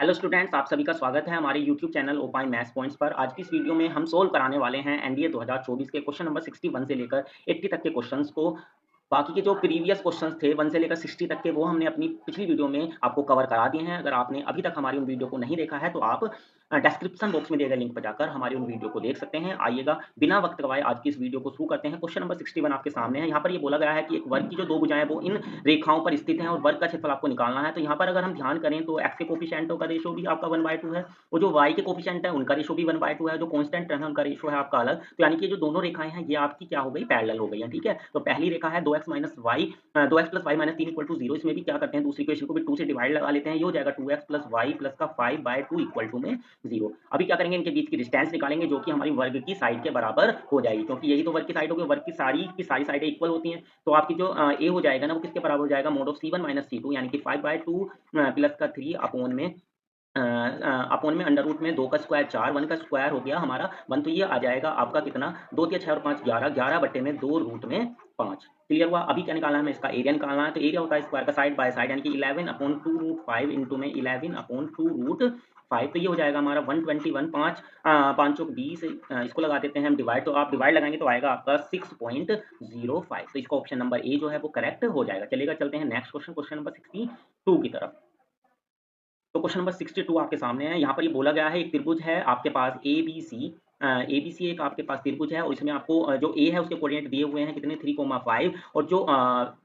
Hello students, आप सभी का स्वागत है हमारे YouTube channel opine maths points पर। आज की इस वीडियो में हम सोल्व कराने वाले हैं एनडीए 2024 के क्वेश्चन नंबर 61 से लेकर 80 तक के क्वेश्चंस को। बाकी के जो प्रीवियस क्वेश्चंस थे 1 से लेकर 60 तक के, वो हमने अपनी पिछली वीडियो में आपको कवर करा दिए हैं। अगर आपने अभी तक हमारी उन वीडियो को नहीं देखा है तो आप डिस्क्रिप्शन बॉक्स में दिए गए लिंक पर जाकर हमारी उन वीडियो को देख सकते हैं। आइएगा बिना वक्त गवाए आज की इस वीडियो को शुरू करते हैं। क्वेश्चन नंबर 61 आपके सामने है। यहाँ पर ये बोला गया है कि एक वर्ग की जो दो भुजाएं हैं वो इन रेखाओं पर स्थित हैं और वर्ग का क्षेत्रफल आपको निकालना है। तो यहाँ पर अगर हम ध्यान करें तो एक्स के कोफिशिएंटों का रेशो भी आपका 1/2 है और जो वाई के कोफिशिएंट है उनका रेशो भी 1/2 है। जो कांस्टेंट है उनका रेशो है आपका अलग। तो यानी कि जो दोनों रेखाएं हैं ये आपकी क्या हो गई, पैरेलल हो गई है। ठीक है, तो पहली रेखा है 2x minus y 2x plus y minus 3 equal to 0। इसमें भी क्या करते हैं, दूसरी इक्वेशन को भी 2 से डिवाइड लगा लेते हैं। ये हो जाएगा 2x प्लस वाई प्लस का 5/2 इक्वल टू में 0। अभी क्या करेंगे, इनके बीच की डिस्टेंस निकालेंगे जो कि हमारी वर्ग की साइड के बराबर हो जाएगी, क्योंकि यही तो वर्ग की साइड होगी। वर्ग की सारी साइडें इक्वल होती हैं। तो आपकी जो ए हो जाएगा ना, वो किसके बराबर हो जाएगा, mode of c1 minus c2, यानी कि 5/2 प्लस का 3 अपोन में अंडर रूट में 2 का स्क्वायर 4, 1 का स्क्वायर हो गया हमारा 1। तो ये आ जाएगा आपका कितना, 2 तिया 6 और 5 11, 11 बटे में 2 रूट में 5। क्लियर हुआ। अभी क्या निकालना है हमें, इसका एरिया निकालना है। तो एरिया होता है स्क्वायर का साइड बाय साइड, यानी कि 11/2 रूट 5 इंटू में 11/2 रूट 5। तो ये हो जाएगा हमारा 121, 5 5 चौक 20, इसको लगा देते हैं हम डिवाइड। तो आप डिवाइड लगाएंगे तो आएगा आपका 6.05। तो इसका ऑप्शन नंबर ए जो है वो करेक्ट हो जाएगा। चलेगा, चलते हैं नेक्स्ट क्वेश्चन, क्वेश्चन नंबर 62 की तरफ। तो क्वेश्चन नंबर 62 आपके सामने है। यहाँ पर ये बोला गया है, एक त्रिभुज है आपके पास ABC एक आपके पास त्रिभुज है और इसमें आपको जो ए है उसके कोऑर्डिनेट दिए हुए हैं कितने, 3,5। और जो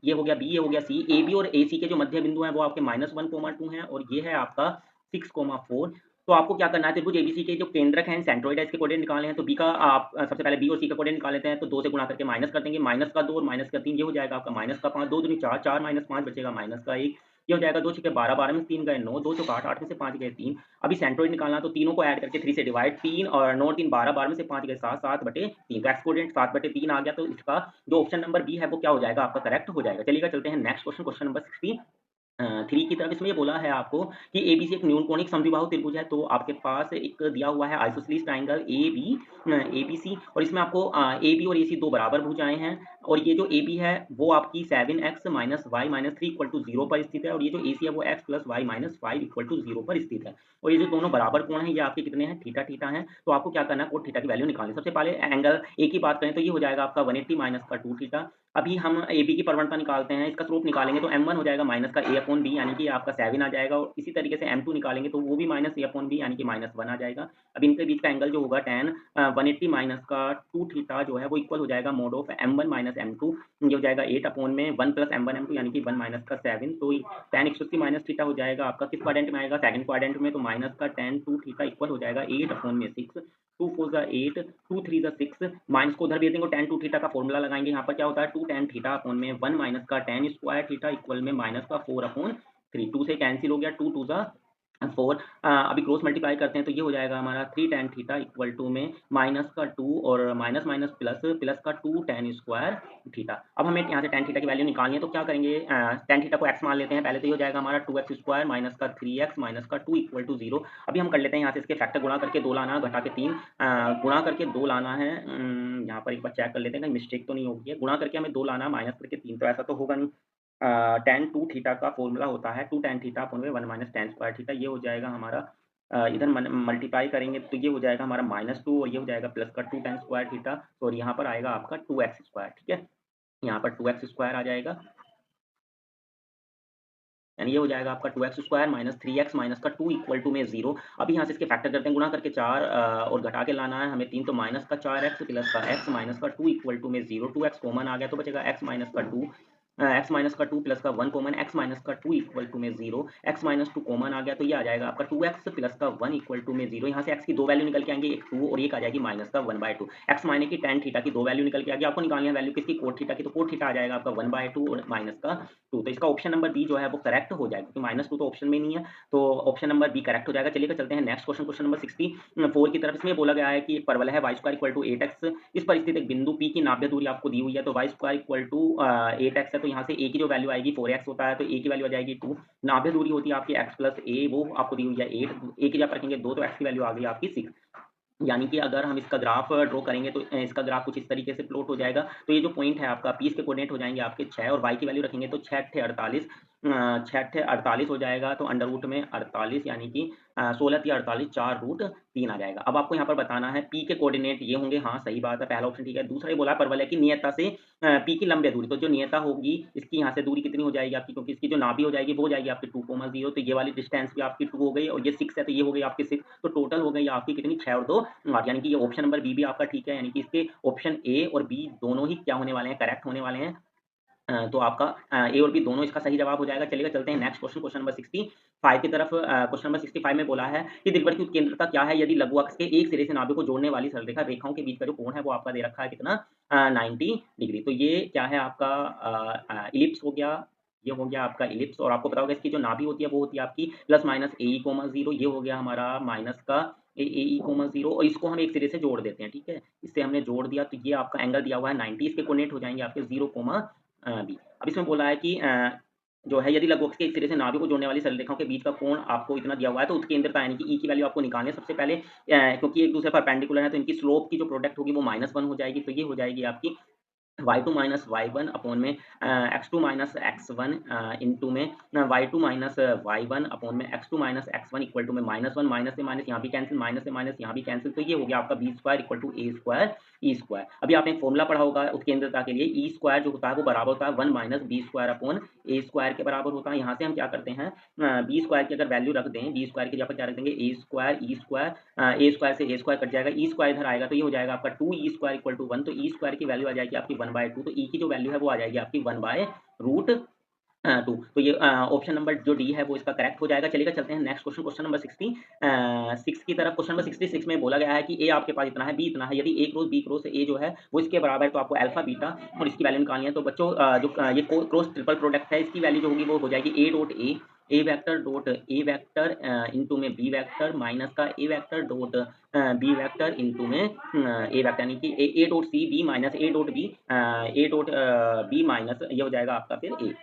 ये हो गया बी, ये हो गया सी। ए बी और ए सी के जो मध्य बिंदु हैं वो आपके -1,2 हैं और ये है आपका 6,4। तो आपको क्या करना है, त्रिभुज एबीसी के जो केंद्रक हैं, सेंट्रोइड है, इसके कोऑर्डिनेट निकालने हैं। तो बी का आप सबसे पहले बी और सी का कोऑर्डिनेट निकाल लेते हैं। तो 2 से गुणा करके माइनस कर देंगे, माइनस का 2 और माइनस का 3, ये हो जाएगा आपका माइनस का 5, 2 दूनी 4, 4 माइनस 5 बचेगा माइनस का 1। ये हो जाएगा 2 छक्के 12, 12 में से 3 गए 9, 2 चौक 8, 8 में से 5 गए 3। अभी सेंट्रोइड निकालना, तो तीनों को ऐड करके 3 से डिवाइड, 3 और 9 3 12, 12 में से 5 गए 7, 7 बटे 3। तो एक्स कोऑर्डिनेट 7 बटे 3 आ गया। तो इसका जो ऑप्शन नंबर बी है वो क्या हो जाएगा, आपका करेक्ट हो जाएगा। चलिएगा, चलते हैं नेक्स्ट क्वेश्चन, क्वेश्चन नंबर 3 की तरफ। इसमें ये बोला है आपको कि एबीसी एक न्यूनकोणिक समद्विबाहु त्रिभुज है। तो आपके पास एक दिया हुआ है आइसोसेलेस ट्रायंगल एबीसी, और इसमें आपको ए बी और ए सी दो बराबर भुजाएं हैं। और ये जो ए बी है वो आपकी 7x minus y minus 3 equal to 0 पर स्थित है और ये जो ए सी है वो x plus y minus 5 equal to 0 पर स्थित है। और ये जो दोनों बराबर कोण हैं ये आपके कितने हैं, थीटा थीटा हैं। तो आपको क्या करना है, कोट थीटा की वैल्यू निकालनी है। सबसे पहले एंगल ए की बात करें तो ये हो जाएगा आपका 180 माइनस का 2 थीटा। अभी हम ए बी की प्रवणता निकालते हैं, इसका स्लोप निकालेंगे तो m1 हो जाएगा माइनस का a अपॉन बी, यानी कि आपका 7 आ जाएगा। और इसी तरीके से m2 निकालेंगे तो वो भी माइनस a अपॉन बी, यानी कि -1 आ जाएगा। अब इनके बीच का एंगल जो होगा tan 180 माइनस का 2 थीटा जो है वो इक्वल हो जाएगा mode of m1 minus m2। ये हो जाएगा 8 अपॉन में 1 प्लस m1 m2, यानी कि 1 माइनस का 7। तो tan 180 माइनस थीटा हो जाएगा आपका किस क्वाड्रेंट में आएगा, सेकंड क्वाड्रेंट में। तो माइनस का tan 2 थीटा इक्वल हो जाएगा 8 अपॉन में 6, 2 4 जा 8, 2 3 जा 6, माइनस को उधर भेज देंगे। tan 2 थीटा का फॉर्मूला लगाएंगे। यहाँ पर क्या होता है, 2 tan थीटा अपॉन में 1 माइनस का tan स्क्वायर थीटा इक्वल में माइनस का 4 अपॉन 3। 2 से कैंसिल हो गया, 2 2 जा 4। अभी क्रॉस मल्टीप्लाई करते हैं तो ये हो जाएगा हमारा 3 tan थीटा इक्वल टू में माइनस का 2 और माइनस माइनस प्लस प्लस का 2 tan स्क्वायर थीटा। अब हमें यहाँ से tan थीटा की वैल्यू निकालनी है। तो क्या करेंगे, tan थीटा को x मान लेते हैं पहले। तो ये हो जाएगा हमारा 2x स्क्वायर माइनस का 3x माइनस का 2 इक्वल टू 0। अभी हम कर लेते हैं यहाँ से इसके फैक्टर, गुणा करके 2 लाना, घटा के 3, गुणा करके 2 लाना है। यहाँ पर एक बार चेक कर लेते हैं कहीं मिस्टेक तो नहीं होगी है। गुणा करके हमें 2 लाना, माइनस करके 3, तो ऐसा तो होगा नहीं। tan 2 थीटा का फॉर्मूला होता है 2 tan थीटा अपॉन में 1 माइनस tan स्क्वायर थीटा। ये हो जाएगा हमारा इधर मल्टीप्लाई करेंगे तो ये हो जाएगा हमारा -2 और ये हो जाएगा प्लस का 2 tan स्क्वायर थीटा। और यहाँ पर आएगा आपका 2x स्क्वायर। ठीक है, यहाँ पर 2x स्क्वायर आ जाएगा, यानी ये हो जाएगा आपका 2x square minus 3x minus का 2 इक्वल टू में 0। अभी यहाँ से इसके फैक्टर करते हैं, गुणा करके 4 और घटा के लाना है हमें 3। तो माइनस का 4x प्लस का x माइनस का 2 इक्वल टू में 0। 2x कॉमन आ गया तो बचेगा x माइनस का 2, x माइनस का 2 प्लस का 1 कॉमन, x माइनस का 2 इक्वल टू में 0। x माइनस 2 कॉमन आ गया तो ये आ जाएगा आपका 2x प्लस का 1 इक्वल टू में 0। यहाँ से x की दो वैल्यू निकल के आएंगे, एक 2 और एक आ जाएगी माइनस का 1/2। x मायने की tan थीटा की दो वैल्यू निकल के आ गई। आपको निकालनी है वैल्यू किसकी, कोट थीटा की। तो कोट थीटा आ जाएगा आपका 1/2 और माइनस का 2। तो इसका ऑप्शन नंबर बी जो है वो करेक्ट हो जाएगा, क्योंकि -2 तो ऑप्शन में नहीं है। तो ऑप्शन नंबर बी करेक्ट हो जाएगा। चलिए चलते हैं नेक्स्ट क्वेश्चन, क्वेश्चन नंबर 64 की तरफ। इसमें बोला गया है कि एक परवलय है y² इक्वल टू 8x, इस पर स्थित एक बिंदु P की नाभ्य दूरी आपको दी हुई है। तो y² इक्वल टू 8x है। तो यहाँ से a की जो वैल्यू आएगी 4x होता है, तो a की वैल्यू आ जाएगी 2। नाभ्य दूरी होती है आपकी x प्लस a, वो आपको दी हुई है 8। a की जब रखेंगे 2 तो x की वैल्यू आ गई आपकी 6। यानी कि अगर हम इसका ग्राफ ड्रॉ करेंगे तो इसका ग्राफ कुछ इस तरीके से प्लॉट हो जाएगा। तो ये जो पॉइंट है आपका, पी इसके कोऑर्डिनेट हो जाएंगे आपके 6 और y की वैल्यू रखेंगे तो 6 8 48, 6 48 हो जाएगा, तो अंडर रूट में 48 यानी कि 16 या 48 4 रूट 3 आ जाएगा। अब आपको यहाँ पर बताना है पी के कोऑर्डिनेट ये होंगे, हाँ सही बात है, पहला ऑप्शन ठीक है। दूसरा ये बोला है परवलय की नियता से पी की लंबी दूरी, तो जो नियता होगी इसकी यहाँ से दूरी कितनी हो जाएगी आपकी, क्योंकि इसकी जो नाभि हो जाएगी वो हो जाएगी आपकी 2,0, तो ये वाली डिस्टेंस भी आपकी 2 हो गई और ये 6 है तो ये हो गई आपकी 6, तो टोटल हो गई आपकी कितनी 6 और 2 8, यानी कि ये ऑप्शन नंबर बी भी आपका ठीक है, यानी कि इसके ऑप्शन ए और बी दोनों ही क्या होने वाले हैं, करेक्ट होने वाले हैं। तो आपका ए और बी दोनों इसका सही जवाब हो जाएगा। चलिए चलते हैं नेक्स्ट क्वेश्चन, क्वेश्चन नंबर 65 की तरफ। क्वेश्चन नंबर 65 में बोला है कि दीर्घवृत्त की उत्केंद्रता क्या है यदि लघु अक्ष के एक सिरे से नाभि को जोड़ने वाली सरल रेखा रेखाओं के बीच का जो कोण है वो आपका दे रखा है कितना 90 डिग्री। तो ये क्या है आपका इलिप्स हो गया, ये हो गया आपका इलिप्स, और आपको पता होगा इसकी जो नाभि होती है वो होती है आपकी प्लस माइनस ए ई कोमा 0, ये हो गया हमारा माइनस का ए ई कोमा 0, और इसको हम एक सिरे से जोड़ देते हैं, ठीक है, इससे हमने जोड़ दिया तो ये आपका एंगल दिया हुआ है 90, इसके कोऑर्डिनेट हो जाएंगे आपके 0 कोमा बी। अब इसमें बोला है कि जो है यदि लघु अक्ष के एक सिरे से नाभि को जोड़ने वाली सरल रेखाओं के बीच का कोण आपको इतना दिया हुआ है तो उत्केंद्रता यानी कि ई की वैल्यू आपको निकालनी है सबसे पहले, क्योंकि एक दूसरे परपेंडिकुलर है तो इनकी स्लोप की जो प्रोडक्ट होगी वो -1 हो जाएगी, तो ये हो जाएगी आपकी y2 माइनस y1 अपॉन में x2 माइनस x1 इंटू में y2 माइनस y1 अपॉन में x2 minus x1 equal to में -1 माइनस से माइनस यहाँ भी कैंसिल, माइनस से माइनस यहाँ भी कैंसिल, तो ये हो गया आपका b square equal to a square e square. अभी आपने एक फॉर्मूला पढ़ा होगा उत्केंद्रता के लिए, ई स्क्वायर जो होता है वो बराबर होता है 1 माइनस बी स्क्वायर अपॉन ए स्क्वायर के बराबर होता है। यहाँ से हम क्या करते हैं बी स्क्वायर की अगर वैल्यू रख दें, बी स्क्वायर की जगह पर क्या रख देंगे ए स्क्वायर ई स्क्वायर, ए स्क्वायर से ए स्क्वायर कट जाएगा, ई स्क्वायर इधर आएगा तो ये हो जाएगा आपका 2 ई स्क्वायर इक्वल टू 1, तो ई स्क्वायर की वैल्यू आ जाएगी आपकी 1/2, तो ई की जो वैल्यू है वो आ जाएगी आपकी 1/√2। तो ये ऑप्शन नंबर जो डी है वो इसका करेक्ट हो जाएगा। चलिएगा चलते हैं नेक्स्ट क्वेश्चन, क्वेश्चन नंबर 66 की तरफ। क्वेश्चन नंबर 66 में बोला गया है कि ए आपके पास इतना है, बी इतना है, यदि ए क्रॉस बी क्रॉस ए जो है वो इसके बराबर है तो आपको अल्फा बीटा और इसकी वैल्यू निकालनी है। तो बच्चों जो ये क्रॉस ट्रिपल प्रोडक्ट है इसकी वैल्यू जो होगी वो हो जाएगी A vector dot A vector into में बी वेक्टर माइनस का A vector dot B vector into में ए वेक्टर, यानी कि A dot C B minus A dot B minus ये हो जाएगा आपका फिर ए।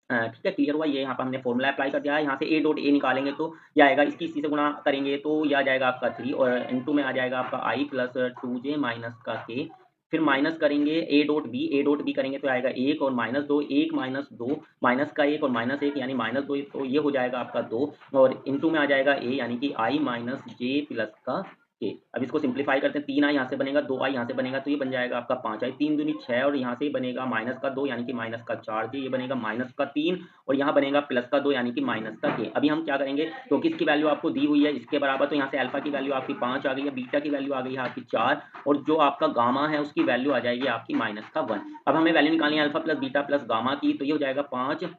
ठीक है, क्लियर हुआ। ये यहाँ पर हमने फॉर्मूला अप्लाई कर दिया है, यहाँ से ए डॉट ए निकालेंगे तो ये आएगा, इसकी इसी से गुणा करेंगे तो ये आ जाएगा आपका 3 और इनटू में आ जाएगा आपका आई प्लस 2j माइनस का के, फिर माइनस करेंगे ए डॉट बी करेंगे तो आएगा 1 और -2, 1 -2 माइनस का 1 और -1 यानी -2, तो ये हो जाएगा आपका 2 और इनटू में आ जाएगा ए यानी कि आई माइनस जे प्लस का के। अब इसको सिंप्लीफाई करते हैं, 3i यहाँ से बनेगा, 2i यहाँ से बनेगा, तो ये बन जाएगा आपका 5i, 3 दूनी 6 और यहाँ से बनेगा माइनस का 2 यानी कि माइनस का 4j, ये बनेगा माइनस का 3 और यहाँ बनेगा प्लस का 2 यानी कि माइनस का k। अभी हम क्या करेंगे, क्योंकि इसकी वैल्यू आपको दी हुई है इसके बराबर, तो यहाँ से अल्फा की वैल्यू आपकी 5 आ गई है, बीटा की वैल्यू आ गई है आपकी 4 और जो आपका गामा है उसकी वैल्यू आ जाएगी आपकी -1। अब हमें वैल्यू निकालनी है alpha plus beta plus gamma की, तो ये हो जाएगा 5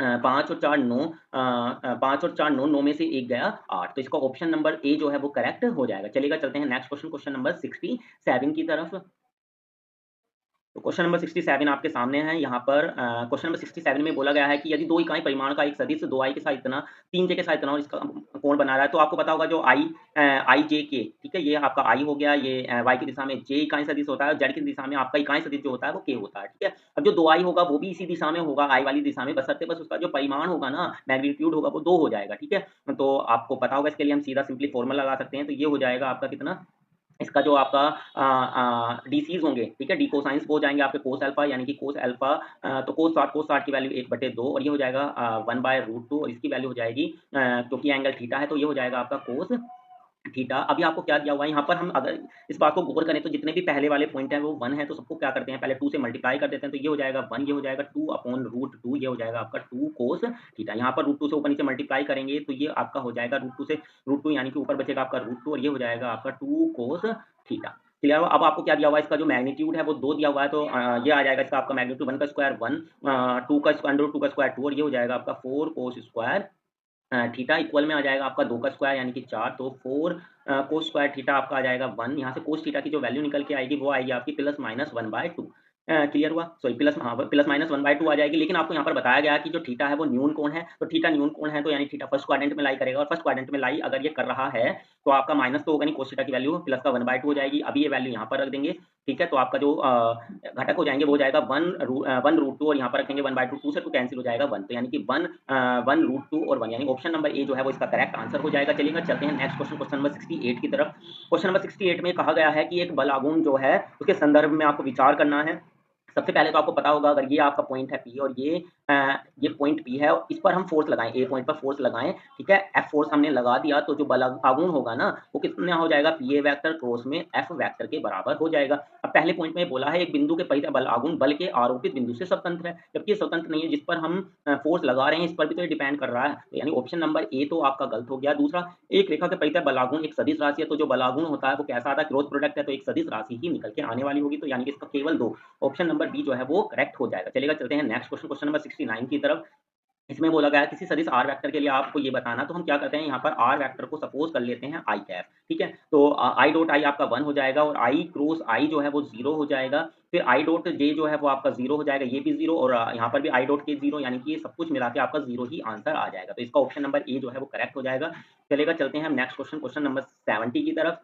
5 और 4 9, 5 और 4 9, 9 में से 1 गया 8, तो इसका ऑप्शन नंबर ए जो है वो करेक्ट हो जाएगा। चलिएगा चलते हैं नेक्स्ट क्वेश्चन, क्वेश्चन नंबर 67 की तरफ। तो क्वेश्चन नंबर 67 आपके सामने है। यहाँ पर क्वेश्चन नंबर 67 में बोला गया है कि यदि दो इकाई परिमाण का एक सदिश 2i के साथ इतना 3j के साथ इतना और इसका कोण बना रहा है, तो आपको पता होगा जो आई जे के, ठीक है, ये आपका i हो गया, ये y की दिशा में j इकाई सदिश होता है, z की दिशा में आपका इकाई सदिश जो होता है वो k होता है, ठीक है। अब जो 2i होगा वो भी इसी दिशा में होगा, i वाली दिशा में, बशर्ते बस उसका जो परिमाण होगा ना, मैग्नीट्यूड होगा वो 2 हो जाएगा, ठीक है। तो आपको पता होगा, इसके लिए हम सीधा सिंपली फॉर्मूला लगा सकते हैं, तो ये हो जाएगा आपका कितना, इसका जो आपका डीसीज होंगे, ठीक है, डी कोसाइंस वो हो जाएंगे आपके कोस अल्फा, यानी कि कोस अल्फा, तो कोस 60 की वैल्यू 1/2 और ये हो जाएगा 1/√2 और इसकी वैल्यू हो जाएगी क्योंकि एंगल थीटा है तो ये हो जाएगा आपका कोस थीटा। अभी आपको क्या दिया हुआ है यहाँ पर, हम अगर इस बात को गौर करें तो जितने भी पहले वाले पॉइंट हैं वो 1 है, तो सबको क्या करते हैं पहले 2 से मल्टीप्लाई कर देते हैं, तो ये हो जाएगा 1, ये हो जाएगा 2/√2, ये हो जाएगा आपका 2 कोस थीटा। यहाँ पर √2 से ऊपर नीचे मल्टीप्लाई करेंगे तो ये आपका हो जाएगा √2 से √2 यानी कि ऊपर बचेगा आपका √2 और ये हो जाएगा आपका 2 कोस थीटा। क्लियर हुआ। अब आपको क्या दिया हुआ है, इसका जो मैग्नीट्यूड है वो 2 दिया हुआ है, तो ये आ जाएगा इसका आपका मैग्नीट्यूड 1 का स्क्वायर 1, 2 का √2 का स्क्वायर 2 और ये हो जाएगा आपका 4 कोस स्क्वायर थीटा इक्वल में आ जाएगा आपका 2 का स्क्वायर यानी कि 4, तो 4 कोस स्क्वायर थीटा आपका आ जाएगा 1। यहाँ से कोस थीटा की जो वैल्यू निकल के आएगी वो आएगी आपकी प्लस माइनस 1/2। क्लियर हुआ, सॉरी प्लस, हाँ प्लस माइनस 1/2 आ जाएगी। लेकिन आपको यहाँ पर बताया गया कि जो थीटा है वो न्यून कोण है, तो थीटा न्यून कोण है तो यानी थीटा फर्स्ट क्वाड्रेंट में लाई करेगा और फर्स्ट क्वाड्रेंट में लाई अगर ये कर रहा है तो आपका माइनस तो होगा नहीं, कोस थीटा की वैल्यू प्लस का 1/2 हो जाएगी। अभी ये वैल्यू यहाँ पर रख देंगे, ठीक है, तो आपका जो घटक हो जाएंगे वो हो जाएगा 1√2 और यहाँ पर रखेंगे 1/2, 2 से 2 कैंसिल हो जाएगा 1, तो यानी कि 1√2 और 1 यानी ऑप्शन नंबर ए जो है वो इसका करेक्ट आंसर हो जाएगा। चलिएगा चलते हैं नेक्स्ट क्वेश्चन, क्वेश्चन नंबर 68 की तरफ। क्वेश्चन नंबर 68 में कहा गया है कि एक बल आघूर्ण जो है उसके संदर्भ में आपको विचार करना है। सबसे पहले तो आपको पता होगा अगर ये आपका पॉइंट है P और ये पॉइंट P है और इस पर हम फोर्स लगाएं, ए पॉइंट पर फोर्स लगाएं, ठीक है, F फोर्स हमने लगा दिया तो जो बल आघूर्ण होगा ना वो कितना हो जाएगा, PA वेक्टर क्रॉस में F वेक्टर के बराबर हो जाएगा। अब पहले पॉइंट में बोला है एक बिंदु के परितः बल आघूर्ण बल के आरोपित बिंदु से स्वतंत्र है, जबकि ये स्वतंत्र नहीं है, जिस पर हम फोर्स लगा रहे हैं इस पर भी तो ये डिपेंड कर रहा है, तो यानी ऑप्शन नंबर ए तो आपका गलत हो गया। दूसरा, एक रेखा के परितः बल आघूर्ण एक सदिश राशि है, तो जो बल आघूर्ण होता है वो कैसा आता है, क्रॉस प्रोडक्ट है, तो एक सदिश राशि ही निकल के आने वाली होगी, तो यानी कि इसका केवल 2 ऑप्शन नंबर बी जो है वो करेक्ट हो जाएगा। चलेगा, चलते हैं नेक्स्ट क्वेश्चन, क्वेश्चन नंबर 69 की तरफ। इसमें बोला गया है किसी सदिश आर वेक्टर के लिए आपको ये बताना, तो हम क्या करते हैं यहाँ पर आर वेक्टर को सपोज कर लेते हैं आई कैप, ठीक है, तो आई डॉट आई आपका 1 हो जाएगा और आई क्रॉस आई जो है वो 0 हो जाएगा, फिर आई डॉट जे जो है वो आपका 0 हो जाएगा, ये भी 0 और यहाँ पर भी आई डॉट के 0, यानी कि ये सब कुछ मिला के आपका 0 ही आंसर आ जाएगा, तो इसका ऑप्शन नंबर ए जो है वो करेक्ट हो जाएगा। चलेगा, चलते हैं हम नेक्स्ट क्वेश्चन, क्वेश्चन नंबर 70 की तरफ।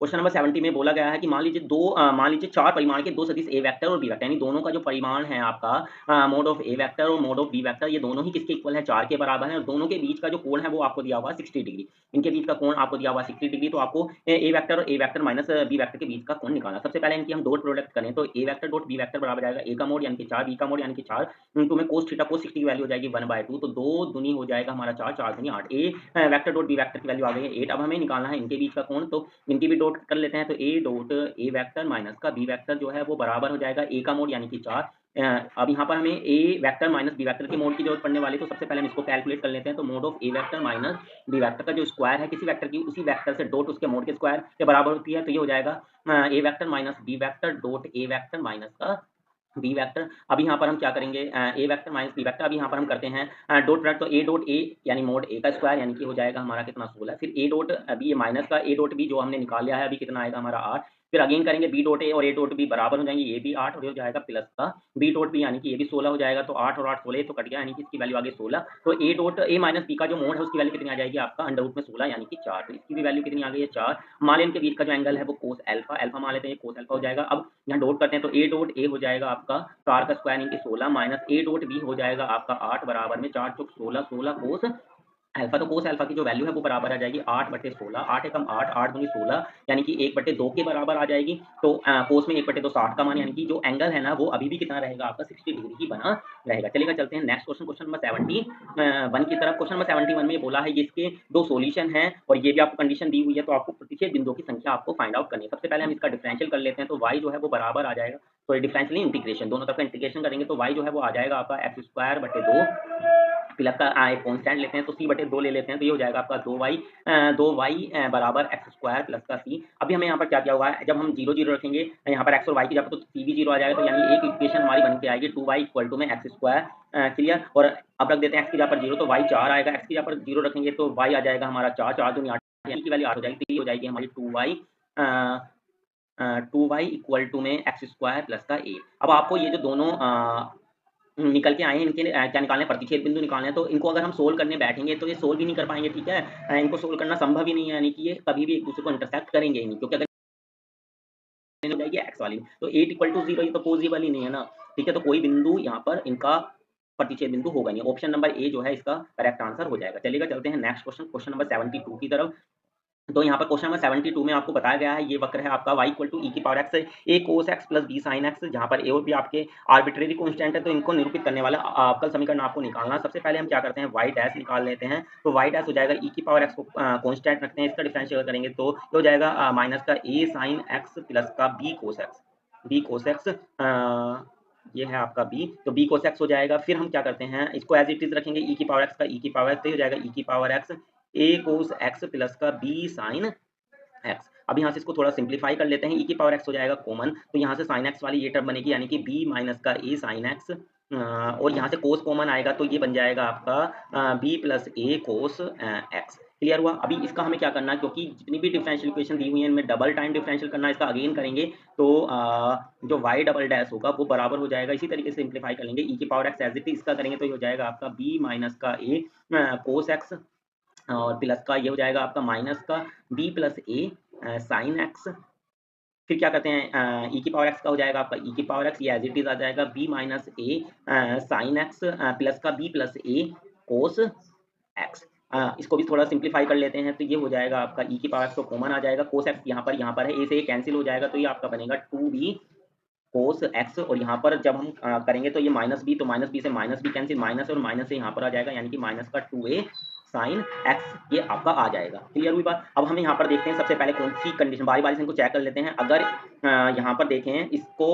क्वेश्चन नंबर 70 में बोला गया है कि मान लीजिए 4 परिमाण के 2 सदिश ए वेक्टर और बी वेक्टर, यानी दोनों का जो परिमाण है आपका मोड ऑफ ए वेक्टर और मोड ऑफ बी वेक्टर, ये दोनों ही किसके इक्वल है, 4 के बराबर है और दोनों के बीच का जो कोण है वो आपको दिया हुआ है 60 डिग्री। इनके बीच का कोण आपको दिया हुआ है 60 डिग्री, तो आपको ए वेक्टर और ए वेक्टर माइनस बी वेक्टर के बीच का कोण निकालना। सबसे पहले इनकी हम डॉट प्रोडक्ट करें तो ए वेक्टर डॉट बी वेक्टर बराबर जाएगा ए का मोड यानी कि 4, बी का मोड यानी कि 4 इंटू में कोस थीटा कोस 60 की वैल्यू हो जाएगी 1/2, तो 2 दूनी हो जाएगा हमारा 4, 4 दूनी 8। ए वेक्टर डॉट बी वेक्टर की वैल्यू आ गई है 8। अब हमें निकालना है इनके बीच का कोण, तो इनकी भी डॉट कर लेते हैं, तो a dot A vector minus का बी वेक्टर जो है वो बराबर हो जाएगा ए का मोड यानी कि 4। अब यहाँ पर हमें ए वेक्टर माइनस बी वेक्टर के मोड की जरूरत पड़ने वाली, तो सबसे पहले हम इसको कैलकुलेट कर लेते हैं, तो mod of a vector minus B vector का जो स्क्वायर है किसी वेक्टर की उसी वेक्टर से डॉट उसके मोड के स्क्वायर के बराबर होती है, तो ये हो जाएगा A vector minus B vector dot A vector minus का बी वेक्टर। अब यहाँ पर हम क्या करेंगे, A vector minus B vector, अब यहाँ पर हम करते हैं डॉट प्रोडक्ट, तो ए डॉट ए यानी मोड ए का स्क्वायर यानी कि हो जाएगा हमारा कितना 16, फिर ए डॉट बी माइनस का ए डॉट बी जो हमने निकाल लिया है अभी कितना आएगा हमारा 8, फिर अगेन करेंगे बी डॉट ए और ए डॉट बी बराबर हो जाएंगे, ये भी 8 और ये हो जाएगा प्लस का बी डॉट बी यानी कि ये भी 16 हो जाएगा, तो 8 और 8 16 तो कट गया, यानी कि इसकी वैल्यू आ गई 16। तो a dot a minus b का जो मोड है उसकी वैल्यू कितनी आ जाएगी आपका अंडर रूट में 16 यानी कि 4, तो इसकी भी वैल्यू कितनी आ गई है 4। मान लें इनके बीच का जो एंगल है वो कोस अल्फा, अल्फा मान लेते हैं कोस अल्फा हो जाएगा। अब यहाँ डॉट करते हैं तो ए डॉट ए हो जाएगा आपका 4 का स्क्वायर यानी कि 16 माइनस ए डॉट बी हो जाएगा आपका 8 बराबर में 4 चौक 16, 16 कोस अल्फा, तो कोस अल्फा की जो वैल्यू है वो बराबर आ जाएगी 8/16, 8 एकम 8, 8 दूनी 16 यानी कि 1/2 के बराबर आ जाएगी। तो कोस में 1/2 60 का मान यानी कि जो एंगल है ना वो अभी भी कितना रहेगा आपका 60 डिग्री ही बना रहेगा। चलेगा, चलते हैं नेक्स्ट क्वेश्चन, क्वेश्चन नंबर 71 की तरफ। क्वेश्चन नंबर 71 में बोला है इसके 2 सॉल्यूशन हैं और ये भी आपको कंडीशन दी हुई है, तो आपको प्रतिच्छेद बिंदुओं की संख्या आपको फाइंड आउट करनी है। सबसे पहले हम इसका डिफरेंशियल कर लेते हैं, तो y जो है वो बराबर आ जाएगा, तो डिफरेंशियल इंटीग्रेशन दोनों तरफ का इंटीग्रेशन करेंगे तो y जो है वो आ जाएगा आपका x² 2 प्लस का एक कांस्टेंट लेते हैं तो c/2 ले लेते हैं, तो ये हो जाएगा आपका 2y बराबर x² प्लस का c। अभी हमें यहाँ पर क्या दिया हुआ है, जब हम 0 0 रखेंगे यहाँ पर x और y की जगह तो c भी 0 आ जाएगा, तो यानी एक इक्वेशन हमारी बन के आएगी 2y इक्वल टू में x², क्लियर। और अब रख देते हैं x की जगह पर 0 तो y 4 आएगा, x की जगह पर 0 रखेंगे तो y आ जाएगा हमारा 4, 4 दूनी 8 की वैल्यू 8 हो जाएगी, तो ये हो जाएगी हमारी 2y इक्वल टू में x² प्लस का a। अब आपको ये जो दोनों निकल के आए हैं इनके क्या निकालने हैं, प्रतिच्छेद बिंदु निकालने हैं, तो इनको अगर हम सोल्व करने बैठेंगे तो ये सोल्व भी नहीं कर पाएंगे, ठीक है, इनको सोल्व करना संभव ही नहीं है, यानी कि ये कभी भी एक दूसरे को इंटरसेक्ट करेंगे ही नहीं, क्योंकि अगर हो जाएगी एक्स वाली, तो 8 इक्वल टू 0 ये तो पॉसिबल ही नहीं है ना, ठीक है, तो कोई बिंदु यहाँ पर इनका प्रतिच्छेद बिंदु होगा नहीं, ऑप्शन नंबर ए जो है इसका करेक्ट आंसर हो जाएगा। चलिएगा, चलते हैं नेक्स्ट क्वेश्चन, क्वेश्चन नंबर 72 की तरफ। तो यहाँ पर क्वेश्चन नंबर 72 में आपको बताया गया है ये वक्र है आपका y इक्वल टू e की power x a cos x plus b sin x, जहाँ पर a और b आपके आर्बिट्रेरी कांस्टेंट है, तो इनको निरूपित करने वाला अवकल समीकरण आपको निकालना। सबसे पहले हम क्या करते हैं y डैश निकाल लेते हैं, तो y डैश हो जाएगा e की पावर x को कांस्टेंट रखते हैं, इसका डिफरेंशियल करेंगे तो हो जाएगा माइनस का a sin x प्लस का b cos x ये है आपका b, तो b cos x हो जाएगा। फिर हम क्या करते हैं इसको एज इट इज रखेंगे e की पावर x का e की पावर x, तो हो जाएगा e की power x a cos x plus का b sin x। अब यहाँ से इसको थोड़ा सिंप्लीफाई कर लेते हैं, e की पावर x हो जाएगा कॉमन, तो यहाँ से sin x वाली ये टर्म बनेगी यानी कि b माइनस का a sin x, और यहाँ से cos कॉमन आएगा तो ये बन जाएगा आपका b plus a cos x। Clear हुआ। अभी इसका हमें क्या करना है, क्योंकि जितनी भी डिफरेंशियल इक्वेशन दी हुई है इनमें डबल टाइम डिफरेंशियल करना है, इसका अगेन करेंगे तो जो y डबल डैश होगा वो बराबर हो जाएगा, इसी तरीके से सिंप्लीफाई कर लेंगे, e की power x as it is इसका करेंगे तो ये हो जाएगा आपका b माइनस का a cos x और प्लस का ये हो जाएगा आपका माइनस का b plus a sine x. फिर क्या करते हैं e की पावर x का हो जाएगा आपका e की पावर x, ये एज इट इज आ जाएगा b minus a sine x plus का b plus a cos x। इसको भी थोड़ा सिंप्लीफाई कर लेते हैं तो ये हो जाएगा आपका e की पावर x तो कॉमन आ जाएगा, कोस x यहाँ पर है, a से कैंसिल हो जाएगा, तो ये आपका बनेगा 2b कोस एक्स, और यहाँ पर जब हम करेंगे तो ये माइनस बी, तो माइनस बी से माइनस बी कैंसिल, माइनस और माइनस से यहाँ पर आ जाएगा, यानी कि माइनस का 2a साइन एक्स ये आपका आ जाएगा। क्लियर हुई बात। अब हम यहाँ पर देखते हैं सबसे पहले कौन सी कंडीशन, बारी बारी से इनको चेक कर लेते हैं। अगर यहाँ पर देखें इसको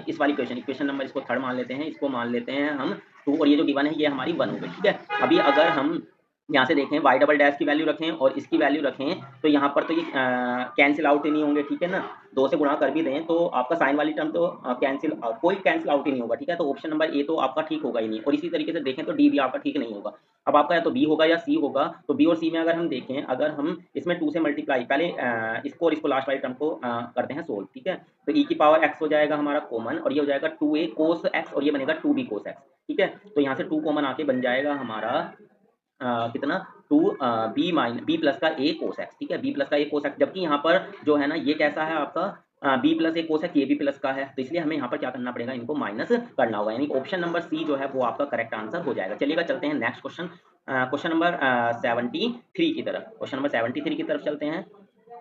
इस वाली इक्वेशन नंबर इसको थर्ड मान लेते हैं, इसको मान लेते हैं हम 2, और ये जो गिवन है ये हमारी 1 हो गई। ठीक है, अभी अगर हम यहाँ से देखें y डबल डैश की वैल्यू रखें और इसकी वैल्यू रखें, तो यहाँ पर तो ये कैंसिल आउट ही नहीं होंगे। ठीक है ना, 2 से गुणा कर भी दें तो आपका साइन वाली टर्म तो कोई कैंसिल आउट ही नहीं होगा। ठीक है, तो ऑप्शन नंबर ए तो आपका ठीक होगा ही नहीं, और इसी तरीके से देखें तो डी भी आपका ठीक नहीं होगा। अब आपका या तो बी होगा या सी होगा, तो बी और सी में अगर हम देखें, अगर हम इसमें 2 से मल्टीप्लाई, पहले इसको और इसको लास्ट वाली टर्म को करते हैं सोल्व। ठीक है, तो e की पावर x हो जाएगा हमारा कॉमन, और ये हो जाएगा 2a cos x, और ये बनेगा 2b cos x। ठीक है, तो यहाँ से 2 कॉमन आके बन जाएगा हमारा कितना 2 बी प्लस का a cos x। ठीक है, बी प्लस का a cos x, जबकि यहाँ पर जो है ना ये कैसा है आपका बी प्लस ए cos x, ये भी प्लस का है, तो इसलिए हमें यहाँ पर क्या करना पड़ेगा, इनको माइनस करना होगा, यानी ऑप्शन नंबर सी जो है वो आपका करेक्ट आंसर हो जाएगा। चलिएगा चलते हैं नेक्स्ट क्वेश्चन, क्वेश्चन नंबर 73 की तरफ। क्वेश्चन नंबर 73 की तरफ चलते हैं।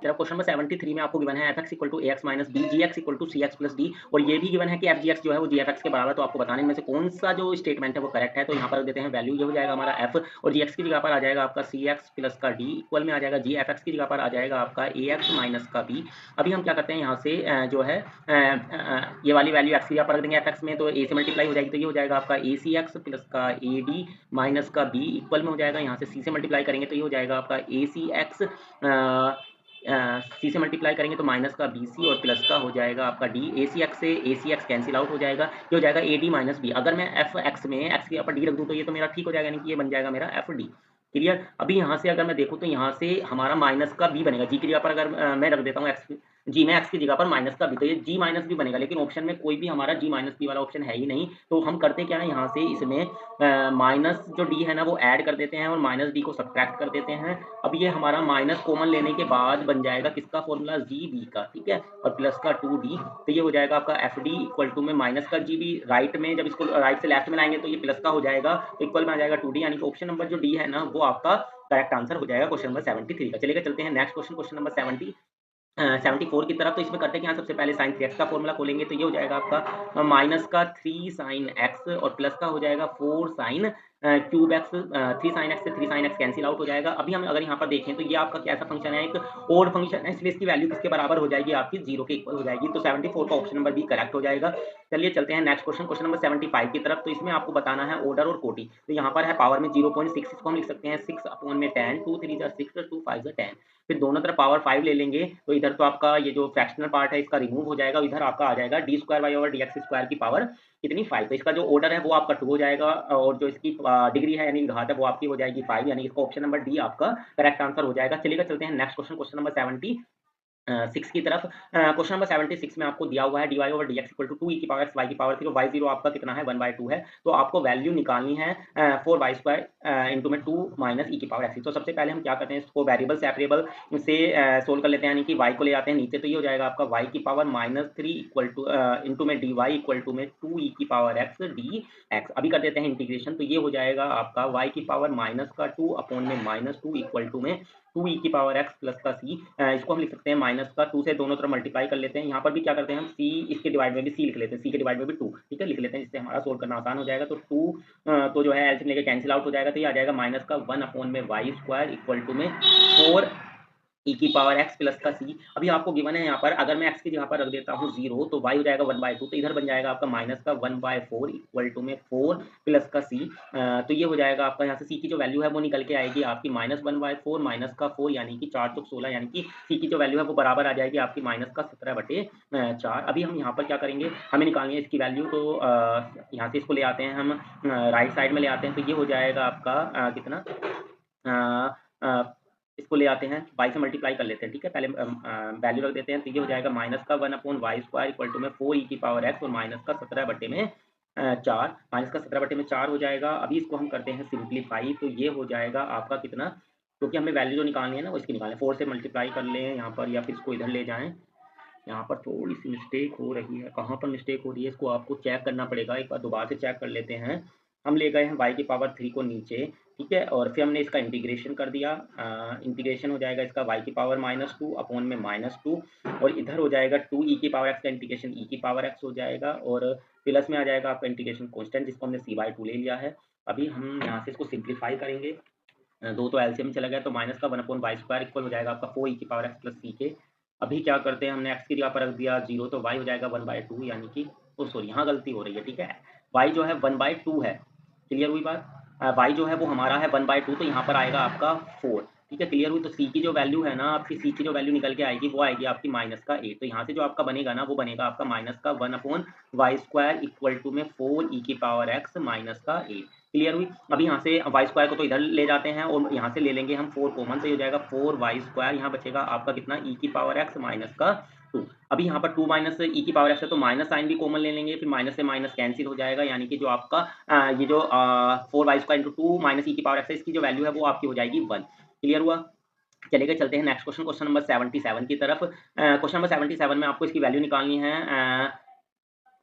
जरा क्वेश्चन नंबर 73 में आपको गिवन है f(x) = ax minus b, gx = cx plus d, और ये भी गिवन है कि f(gx) जो है वो gfx के बराबर है। तो आपको बताने में से कौन सा जो स्टेटमेंट है वो करेक्ट है। तो यहाँ पर देते हैं वैल्यू, ये हो जाएगा हमारा f, और gx की जगह पर आ जाएगा आपका cx प्लस का d, इक्वल में आ जाएगा gfx की जगह पर आ जाएगा आपका ax माइनस का b। अभी हम क्या करते हैं यहाँ से जो है ये वाली वैल्यू x की जगह पर रख देंगे fx में, तो a से मल्टीप्लाई हो जाएगी, तो ये हो जाएगा आपका acx प्लस का ad माइनस का b, इक्वल में हो जाएगा यहाँ से c से मल्टीप्लाई करेंगे तो ये हो जाएगा आपका acx, सी से मल्टीप्लाई करेंगे तो माइनस का बी सी, और प्लस का हो जाएगा आपका डी। ए सी एक्स से ए सी एक्स कैंसिल आउट हो जाएगा, ये हो जाएगा ए डी माइनस बी। अगर मैं एफ एक्स में एक्स के ऊपर डी रख दूँ तो ये तो मेरा ठीक हो जाएगा, यानी कि ये बन जाएगा मेरा एफ डी। क्लियर। अभी यहाँ से अगर मैं देखूँ तो यहाँ से हमारा माइनस का बी बनेगा, जी की जगह पर अगर मैं रख देता हूँ एक्स, जी में एक्स की जगह पर माइनस का बी, तो ये जी माइनस बी बनेगा, लेकिन ऑप्शन में कोई भी हमारा जी माइनस बी वाला ऑप्शन है ही नहीं। तो हम करते क्या है, यहाँ से इसमें माइनस जो डी है ना वो ऐड कर देते हैं और माइनस डी को सब्ट्रैक्ट कर देते हैं। अब ये हमारा माइनस कॉमन लेने के बाद बन जाएगा किसका फॉर्मूला, जी बी का। ठीक है, और प्लस का 2d, तो ये हो जाएगा आपका एफ डी इक्वल टू में माइनस का जी बी, राइट में जब इसको राइट से लेफ्ट में लाएंगे तो ये प्लस का हो जाएगा, तो इक्वल में आ जाएगा 2d, यानी कि ऑप्शन नंबर जो डी है ना वो आपका करेक्ट आंसर हो जाएगा क्वेश्चन नंबर 73 का। चलिए चलते हैं नेक्स्ट क्वेश्चन, क्वेश्चन नंबर 74 की तरफ। तो इसमें करते हैं यहाँ सबसे पहले साइन 3x का फॉर्मूला खोलेंगे, तो ये हो जाएगा आपका माइनस का 3 साइन x, और प्लस का हो जाएगा 4 sine cube x. 3 sine x से 3 साइन एक्स कैंसिल आउट हो जाएगा। अभी हम अगर यहाँ पर देखें तो ये आपका कैसा फंक्शन है, एक ओड फंक्शन है, इसलिए इसकी वैल्यू किसके बराबर हो जाएगी, आपकी 0 के इक्वल हो जाएगी। तो 74 का ऑप्शन नंबर बी करेक्ट हो जाएगा। चलिए चलते हैं नेक्स्ट क्वेश्चन, क्वेश्चन नंबर 75 की तरफ। तो इसमें आपको बताना है ऑर्डर और कोटि। तो यहाँ पर है पावर में 0.6, इसको हम लिख सकते हैं 6/10, 2 3 6 2 5 10। फिर दोनों तरफ पावर 5 ले लेंगे, तो इधर तो आपका ये जो फ्रैक्शनल पार्ट है इसका रिमूव हो जाएगा, इधर आपका आ जाएगा d²y/dx² की पावर कितनी 5। तो इसका जो ऑर्डर है वो आपका 2 हो जाएगा, और जो इसकी डिग्री है यानी घात है वो आपकी हो जाएगी 5, यानी इसका ऑप्शन नंबर डी आपका करेक्ट आंसर हो जाएगा। चलिए चलते हैं नेक्स्ट क्वेश्चन, क्वेश्चन नंबर 76 की तरफ। क्वेश्चन नंबर 76 में आपको दिया हुआ है dy/dx = 2e की पावर x y की पावर 3, y0 आपका कितना है 1/2 है। तो आपको वैल्यू निकालनी है 4y² इंटू में 2 माइनस e की पावर x। तो सबसे पहले हम क्या करते हैं, इसको वेरिएबल सेपरेबल से सोल्व कर लेते हैं, यानी कि y को ले आते हैं नीचे, तो ये हो जाएगा आपका y की पावर -3 इक्वल टू इंटू में dy इक्वल टू में 2e की पावर x dx। अभी कर देते हैं इंटीग्रेशन, तो ये हो जाएगा आपका y की पावर -2/-2 इक्वल टू में 2e की पावर x प्लस का c। इसको हम लिख सकते हैं माइनस का 2 से दोनों तरफ मल्टीप्लाई कर लेते हैं। यहाँ पर भी क्या करते हैं हम c इसके डिवाइड में भी c लिख लेते हैं, c के डिवाइड में भी 2। ठीक है, लिख लेते हैं, जिससे हमारा सोल्व करना आसान हो जाएगा। तो 2 तो जो है एलसीएम लेके कैंसिल आउट हो जाएगा, तो ये आ जाएगा माइनस का 1/y² इक्वल टू में 4 e की पावर x प्लस का c। अभी आपको गिवन है यहाँ पर, अगर मैं x की जगह पर रख देता हूँ 0, तो y हो जाएगा 1/2, तो इधर बन जाएगा आपका माइनस का 1/4 इक्वल टू में 4 प्लस का c। तो ये हो जाएगा आपका, यहाँ से c की जो वैल्यू है वो निकल के आएगी आपकी -1/4 माइनस का 4, यानी कि 4 चौक 16, यानी कि c की जो वैल्यू है वो बराबर आ जाएगी आपकी माइनस का 17/4। अभी हम यहाँ पर क्या करेंगे, हमें निकालनी है इसकी वैल्यू, तो यहाँ से इसको ले आते हैं हम राइट साइड में ले आते हैं, तो ये हो जाएगा आपका कितना इसको ले आते हैं y से मल्टीप्लाई कर लेते हैं। ठीक है, पहले वैल्यू रख देते हैं, तो ये हो जाएगा माइनस का 1/y² इक्वल टू में 4e की पावर x और माइनस का 17/4, माइनस का 17/4 हो जाएगा। अभी इसको हम करते हैं सिंप्लीफाई, तो ये हो जाएगा आपका कितना, क्योंकि हमें वैल्यू जो निकालनी है ना वो इसकी निकालनी है, 4 से मल्टीप्लाई कर लें यहाँ पर, या फिर इसको इधर ले जाएँ। यहाँ पर थोड़ी सी मिस्टेक हो रही है, कहाँ पर मिस्टेक हो रही है इसको आपको चेक करना पड़ेगा, एक बार दोबारा से चेक कर लेते हैं। हम ले गए हैं y की पावर 3 को नीचे, ठीक है। और फिर हमने इसका इंटीग्रेशन कर दिया, इंटीग्रेशन हो जाएगा इसका y की पावर -2 अपॉन में -2, और इधर हो जाएगा 2e की पावर x का इंटीग्रेशन e की पावर x हो जाएगा, और प्लस में आ जाएगा आपका इंटीग्रेशन कांस्टेंट जिसको हमने c/2 ले लिया है। अभी हम यहाँ से इसको सिंप्लीफाई करेंगे, दो तो एलसीएम चला गया तो माइनस का 1/y² इक्वल हो जाएगा आपका 4e की पावर x प्लस c के। अभी क्या करते हैं, हमने x की जगह पर रख दिया 0 तो y हो जाएगा 1/2, यानी कि ओ सॉरी यहाँ गलती हो रही है, ठीक है। y जो है 1/2 है, क्लियर हुई बात। y जो है वो हमारा है 1/2, तो यहाँ पर आएगा आपका 4, ठीक है, क्लियर हुई। तो c की जो वैल्यू है ना आपकी, c की जो वैल्यू निकल के आएगी वो आएगी आपकी -8। तो यहाँ से जो आपका बनेगा ना वो बनेगा आपका -1/y² इक्वल टू में 4e की पावर x -8, क्लियर हुई। अभी यहाँ से y² को तो इधर ले जाते हैं और यहाँ से ले लेंगे हम 4 कॉमन, तो ये हो जाएगा 4y², यहाँ बचेगा आपका कितना e की पावर x -2। अभी यहाँ पर 2 माइनस e की पावर x है तो माइनस साइन भी कॉमन ले लेंगे, फिर माइनस से माइनस कैंसिल हो जाएगा, यानी कि जो आपका ये जो 4y² इंटू 2 माइनस e की पावर x है, इसकी जो वैल्यू है वो आपकी हो जाएगी 1, क्लियर हुआ। चलिए चलते हैं नेक्स्ट क्वेश्चन, क्वेश्चन नंबर 77 की तरफ। क्वेश्चन नंबर 77 में आपको इसकी वैल्यू निकालनी है,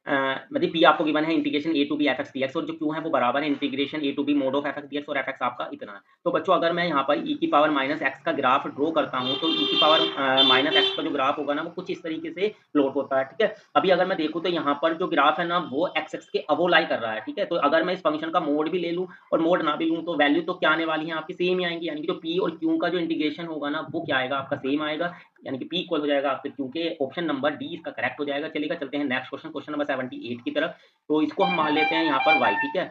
मतलब पी आपको गिवन है integration a to b f x d x, और जो क्यू है वो बराबर है integration a to b mod of f x d x, और एफ एक्स आपका इतना है। तो बच्चों अगर मैं यहाँ पर e की पावर -x का ग्राफ ड्रॉ करता हूँ तो e की पावर -x का जो ग्राफ होगा ना वो कुछ इस तरीके से प्लॉट होता है, ठीक है। अभी अगर मैं देखूँ तो यहाँ पर जो ग्राफ है ना वो एक्स एक्स के अबो लाई कर रहा है, ठीक है। तो अगर मैं इस फंक्शन का मोड भी ले लूँ और मोड ना भी लूँ तो वैल्यू तो क्या आने वाली है आपकी, सेम ही आएंगी, यानी कि जो p और q का जो इंटीग्रेशन होगा ना वो क्या आएगा आपका, सेम आएगा, यानी कि p इक्वल हो जाएगा आपके q के। ऑप्शन नंबर डी इसका करेक्ट हो जाएगा। चलेगा चलते हैं नेक्स्ट क्वेश्चन, क्वेश्चन नंबर 78 की तरफ। तो इसको हम मान लेते हैं यहाँ पर y, ठीक है।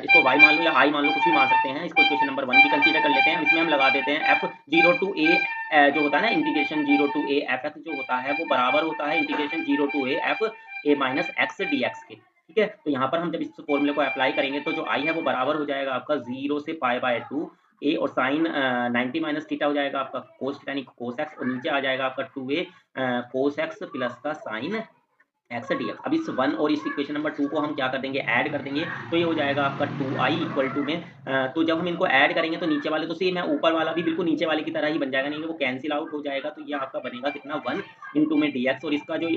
इसको y मान लो या i मान लो, कुछ भी मान सकते हैं। इसको इक्वेशन नंबर 1 भी कंसीडर कर लेते हैं। इसमें हम लगा देते हैं f0 टू a जो होता है ना integration 0 to a f x जो होता है वो बराबर होता है integration 0 to a f a minus x dx के, ठीक है। तो यहाँ पर हम जब इस फॉर्मूले को अप्लाई करेंगे तो जो i है वो बराबर हो जाएगा आपका 0 से π/2 a, और साइन 90 माइनस थीटा हो जाएगा आपका कोस थीटा यानी कोस x, और नीचे आ जाएगा आपका 2a कोस x प्लस का साइन एक्स डी एक्स। अब इस 1 और इस इक्वेशन नंबर 2 को हम क्या कर देंगे, ऐड कर देंगे, तो ये हो जाएगा आपका 2i इक्वल टू में तो जब हम इनको ऐड करेंगे तो नीचे वाले तो सेम है, ऊपर वाला भी बिल्कुल नीचे वाले की तरह ही बन जाएगा, नहीं वो कैंसिल आउट हो जाएगा। तो ये आपका बनेगा कितना 1 इंटू में dx, और इसका जो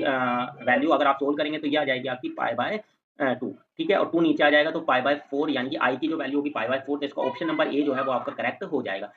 वैल्यू अगर आप सोल्व करेंगे तो ये आ जाएगी आपकी π/2, ठीक है। और 2 नीचे आ जाएगा तो π/4, यानी कि i की जो वैल्यू होगी π/4, तो इसका ऑप्शन नंबर ए जो है वो आपका करेक्ट हो जाएगा।